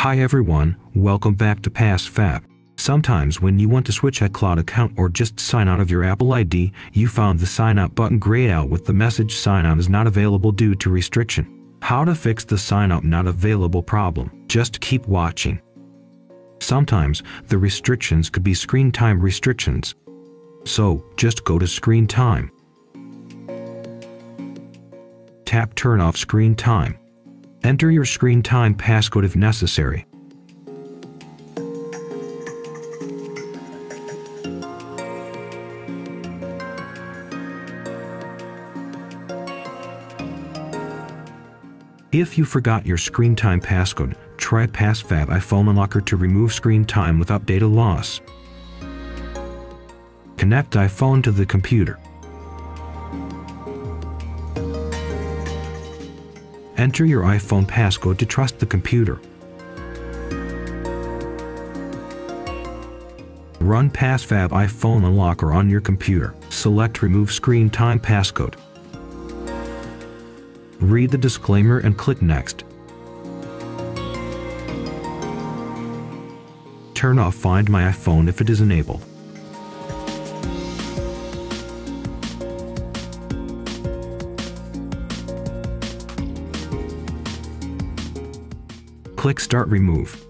Hi everyone, welcome back to PassFab. Sometimes when you want to switch iCloud account or just sign out of your Apple ID, you found the sign out button grayed out with the message sign out is not available due to restriction. How to fix the sign out not available problem? Just keep watching. Sometimes the restrictions could be screen time restrictions. So just go to screen time. Tap turn off screen time. Enter your screen time passcode if necessary. If you forgot your screen time passcode, try PassFab iPhone Unlocker to remove screen time without data loss. Connect iPhone to the computer. Enter your iPhone passcode to trust the computer. Run PassFab iPhone Unlocker on your computer. Select Remove Screen Time Passcode. Read the disclaimer and click Next. Turn off Find My iPhone if it is enabled. Click Start Remove.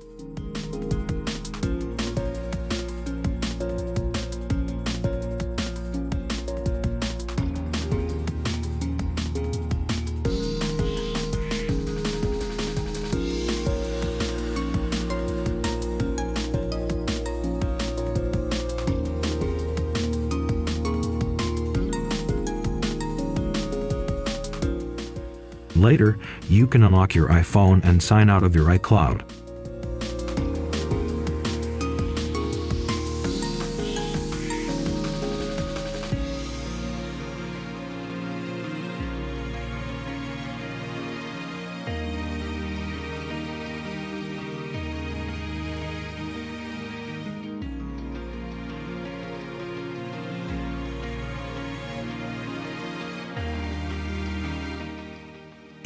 Later, you can unlock your iPhone and sign out of your iCloud.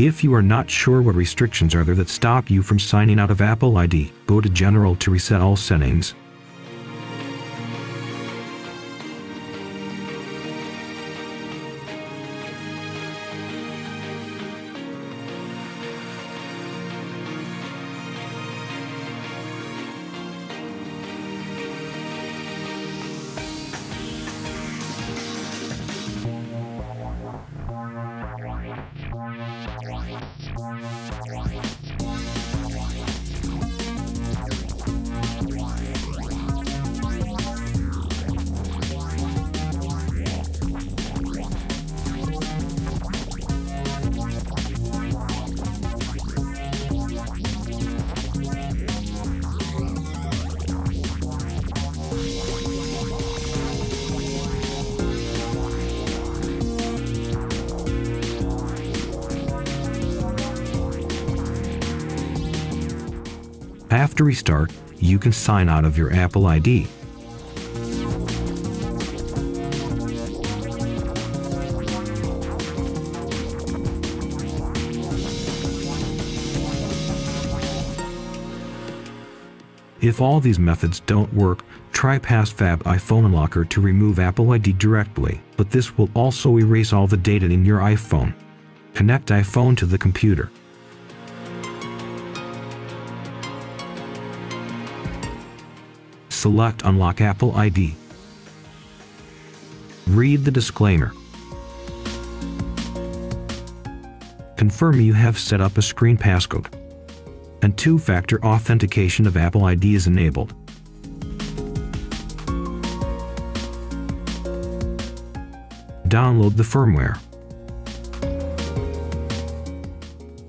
If you are not sure what restrictions are there that stop you from signing out of Apple ID, go to General to reset all settings. After restart, you can sign out of your Apple ID. If all these methods don't work, try PassFab iPhone Unlocker to remove Apple ID directly, but this will also erase all the data in your iPhone. Connect iPhone to the computer. Select Unlock Apple ID. Read the disclaimer. Confirm you have set up a screen passcode, and two-factor authentication of Apple ID is enabled. Download the firmware.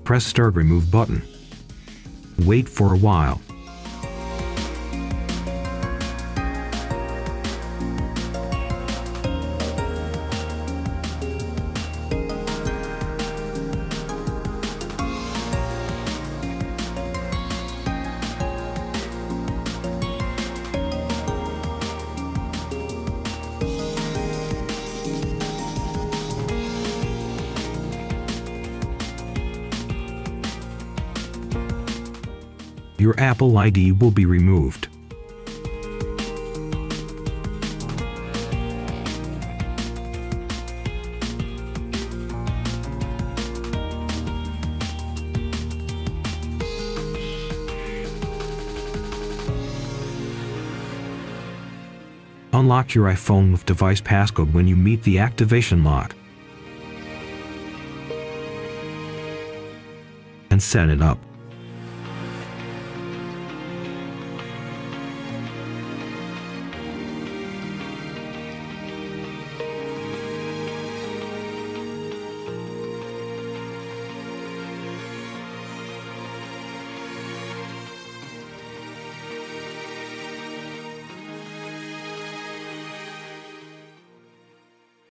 Press Start Remove button. Wait for a while. your Apple ID will be removed. Unlock your iPhone with device passcode when you meet the activation lock, and set it up.